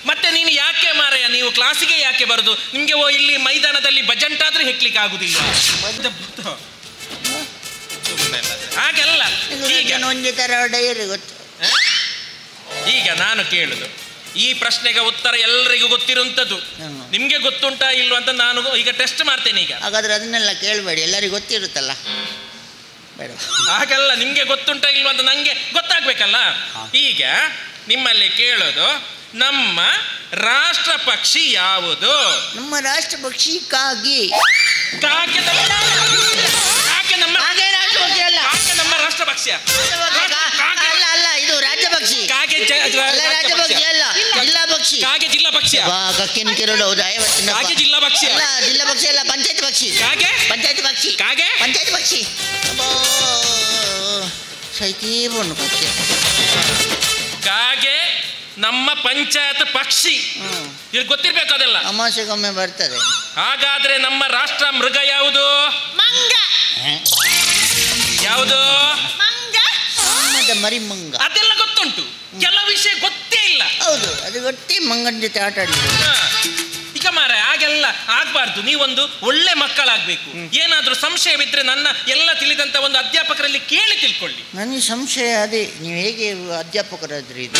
ಮತ್ತೆ ನೀನು ಯಾಕೆ ಮಾರಾಯ, ನೀವು ಕ್ಲಾಸಿಗೆ ಯಾಕೆ ಬರುದು? ನಿಮ್ಗೆ ಇಲ್ಲಿ ಮೈದಾನದಲ್ಲಿ ಬಜೆಂಟ್ ಆದ್ರೂ ಹೆಕ್ಲಿಕ್ಕೆ ಆಗುದಿಲ್ಲ. ಹಾಗೆಲ್ಲ ಒಂದೇ ತರ ಡೈರಿ ಗೊತ್ತು. ಈಗ ನಾನು ಕೇಳುದು ಈ ಪ್ರಶ್ನೆಗೆ ಉತ್ತರ ಎಲ್ಲರಿಗೂ ಗೊತ್ತಿರುವಂಥದ್ದು. ನಿಮ್ಗೆ ಗೊತ್ತುಂಟಾ ಇಲ್ವ ಅಂತ ನಾನು ಈಗ ಟೆಸ್ಟ್ ಮಾಡ್ತೇನೆ. ಈಗ ಹಾಗಾದ್ರೆ ಅದನ್ನೆಲ್ಲ ಕೇಳಬೇಡಿ, ಎಲ್ಲರಿಗೂ ಗೊತ್ತಿರುತ್ತಲ್ಲ. ಬೇಡ, ಹಾಗಲ್ಲ. ನಿಮ್ಗೆ ಗೊತ್ತುಂಟಾ ಇಲ್ವ ಅಂತ ನಂಗೆ ಗೊತ್ತಾಗ್ಬೇಕಲ್ಲ. ಈಗ ನಿಮ್ಮಲ್ಲಿ ಕೇಳೋದು, ನಮ್ಮ ರಾಷ್ಟ್ರ ಪಕ್ಷಿ ಯಾವುದು? ನಮ್ಮ ರಾಷ್ಟ್ರ ಪಕ್ಷಿ ಕಾಗಿ. ಕಾಗೆ ನಮ್ಮ ರಾಷ್ಟ್ರ ಪಕ್ಷಿ ಅಲ್ಲ ಅಲ್ಲ, ಇದು ರಾಜ್ಯ ಪಕ್ಷಿ. ಕಾಗೆ ರಾಜ್ಯ ಪಕ್ಷಿ ಅಲ್ಲ, ಜಿಲ್ಲಾ ಪಕ್ಷಿ. ಕಾಗೆ ಜಿಲ್ಲಾ ಪಕ್ಷಿ. ಕಕ್ಕಿನ ಕಿರಡು ಹೌದಾ? ಕಾಗೆ ಜಿಲ್ಲಾ ಪಕ್ಷಿ ಅಲ್ಲ, ಜಿಲ್ಲಾ ಪಕ್ಷಿ ಅಲ್ಲ, ಪಂಚಾಯತ್ ಪಕ್ಷಿ. ಕಾಗೆ ಪಂಚಾಯತ್ ಪಕ್ಷಿ. ಕಾಗೆ ಪಂಚಾಯತ್ ಪಕ್ಷಿ. ಸೈತಿ ಬಣ್ಣು ಪಕ್ಷಿ. ಕಾಗೆ ನಮ್ಮ ಪಂಚಾಯತ್ ಪಕ್ಷಿ. ಇದು ಗೊತ್ತಿರ್ಬೇಕು. ಅದೆಲ್ಲ ಅಮಾಸೆಗೊಮ್ಮೆ ಬರ್ತದೆ. ಹಾಗಾದ್ರೆ ನಮ್ಮ ರಾಷ್ಟ್ರ ಮೃಗ ಯಾವುದು? ಮಂಗ. ಯಾವುದು? ಮಂಗ. ಮರಿ ಮಂಗ. ಅದೆಲ್ಲ ಗೊತ್ತುಂಟು, ಕೆಲವು ವಿಷಯ ಗೊತ್ತೇ ಇಲ್ಲ. ಹೌದು, ಅದು ಗೊತ್ತೇ. ಮಂಗನ ಜೊತೆ ಆಟ ಆಡಿದ್ರು. ಈಗ ಮಾರ ಹಾಗೆಲ್ಲ ಆಗ್ಬಾರ್ದು. ನೀವೊಂದು ಒಳ್ಳೆ ಮಕ್ಕಳಾಗ್ಬೇಕು. ಏನಾದ್ರೂ ಸಂಶಯವಿದ್ರೆ ನನ್ನ ಎಲ್ಲ ತಿಳಿದಂತ ಒಂದು ಅಧ್ಯಾಪಕರಲ್ಲಿ ಕೇಳಿ ತಿಳ್ಕೊಳ್ಳಿ. ನನಗೆ ಸಂಶಯ ಅದೇ, ನೀವು ಹೇಗೆ ಅಧ್ಯಾಪಕರಾದ್ರಿ? ಇದು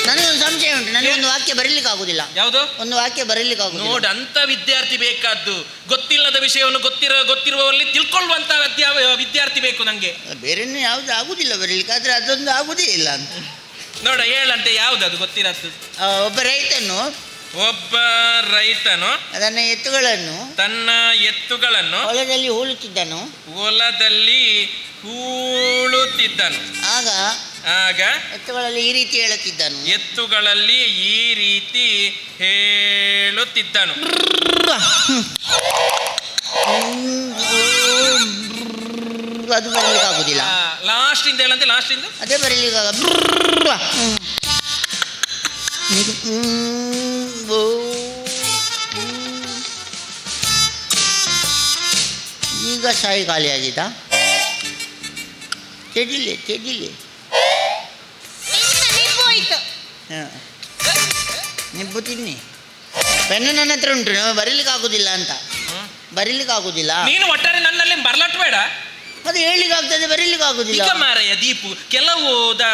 ನನಗೊಂದು ಸಂಶಯ ಉಂಟು. ನನಗೊಂದು ವಾಕ್ಯ ಬರೀಲಿಕ್ಕೆ ಆಗುದಿಲ್ಲ. ಯಾವುದು? ಒಂದು ವಾಕ್ಯ ಬರೀಲಿಕ್ಕೆ ಆಗುದಿಲ್ಲ. ನೋಡು, ಅಂತ ವಿದ್ಯಾರ್ಥಿ ಬೇಕಾದ್ದು. ಗೊತ್ತಿಲ್ಲದ ವಿಷಯವನ್ನು ಗೊತ್ತಿರುವಲ್ಲಿ ತಿಳ್ಕೊಳ್ಳುವಂತ ವಿದ್ಯಾರ್ಥಿ ಬೇಕು ನಂಗೆ. ಬೇರೆನೇ ಯಾವ್ದು ಆಗುದಿಲ್ಲ ಬರೀಲಿಕ್ಕೆ, ಆದ್ರೆ ಅದೊಂದು ಆಗುದೇ ಇಲ್ಲ ಅಂತ. ನೋಡ, ಹೇಳಂತೆ ಯಾವ್ದು ಅದು ಗೊತ್ತಿರತ್ತು. ಒಬ್ಬ ರೈತನು ತನ್ನ ಎತ್ತುಗಳನ್ನು ಹೊಲದಲ್ಲಿ ಹೂಳುತ್ತಿದ್ದನು. ಆಗ ಎತ್ತುಗಳಲ್ಲಿ ಈ ರೀತಿ ಹೇಳುತ್ತಿದ್ದನು. ಅದು ಬರಲಿಕ್ಕೆ ಆಗುದಿಲ್ಲ. ಲಾಸ್ಟ್ ಇಂದ ಹೇಳಂತೆ. ಲಾಸ್ಟ್ ಇಂದ ಅದೇ ಬರಲಿಕ್ಕೆ ಈಗ ಸಾಯಿ ಖಾಲಿ ಆಗಿದ್ದ. ತೆಡಿಲಿ ನಿಬ್ಬು ತಿನ್ನಿ. ಪೆನ್ನು ನನ್ನ ಹತ್ರ ಉಂಟು, ಬರೀಲಿಕ್ಕೆ ಆಗುದಿಲ್ಲ ಅಂತ. ಬರೀಲಿಕ್ಕೆ ಆಗುದಿಲ್ಲ. ನೀನು ಒಟ್ಟಾರೆ ನನ್ನಲ್ಲಿ ಬರ್ಲಟ್ ಬೇಡ. ಅದು ಹೇಳಲಿಕ್ಕೆ ಆಗ್ತದೆ, ಬರೀಲಿಕ್ಕೆ ಆಗುದಿಲ್ಲ. ಈಗ ಮಾರಾಯ ದೀಪು,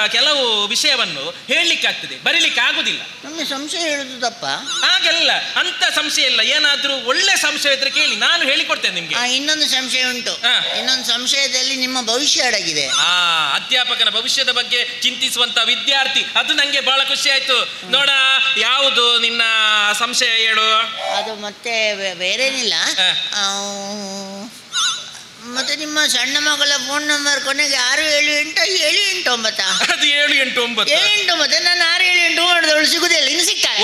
ಕೆಲವು ವಿಷಯವನ್ನು ಹೇಳಲಿಕ್ಕೆ ಆಗ್ತದೆ, ಬರೀಲಿಕ್ಕೆ ಆಗುದಿಲ್ಲ. ನಮಗೆ ಸಂಶಯ ಹೇಳುದು ತಪ್ಪ? ಹಾಗೆಲ್ಲ ಅಂತ ಸಂಶಯ ಇಲ್ಲ. ಏನಾದ್ರೂ ಒಳ್ಳೆ ಸಂಶಯ ಇದ್ರೆ ಕೇಳಿ, ನಾನು ಹೇಳಿಕೊಡ್ತೇನೆ ನಿಮ್ಗೆ. ಇನ್ನೊಂದು ಸಂಶಯ ಉಂಟು. ಇನ್ನೊಂದು ಸಂಶಯದಲ್ಲಿ ನಿಮ್ಮ ಭವಿಷ್ಯ ಅಡಗಿದೆ. ಅಧ್ಯಾಪಕನ ಭವಿಷ್ಯದ ಬಗ್ಗೆ ಚಿಂತಿಸುವಂತ ವಿದ್ಯಾರ್ಥಿ, ಅದು ನಂಗೆ ಬಹಳ ಖುಷಿ ಆಯ್ತು. ನೋಡ, ಯಾವುದು ನಿನ್ನ ಸಂಶಯ ಹೇಳು. ಅದು ಮತ್ತೆ ಬೇರೇನಿಲ್ಲ. ಮತ್ತೆ ನಿಮ್ಮ ಸಣ್ಣ ಮಗಳ ಫೋನ್ ನಂಬರ್ ಕೊನೆಗೆ 678789. ಅದು 789. 789. ನಾನು 678 ಮಾಡಿದವಳು ಸಿಗುದಿಲ್ಲ, ಇನ್ನು ಸಿಗ್ತಾಳೆ.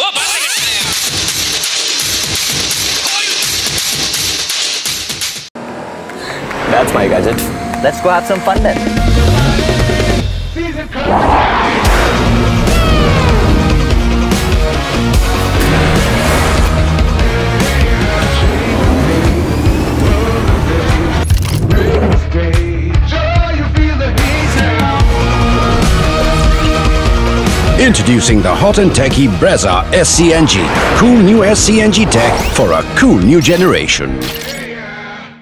That's my gadget. Let's go have some fun then. Introducing the hot and techy Brezza SCNG. Cool new SCNG tech for a cool new generation.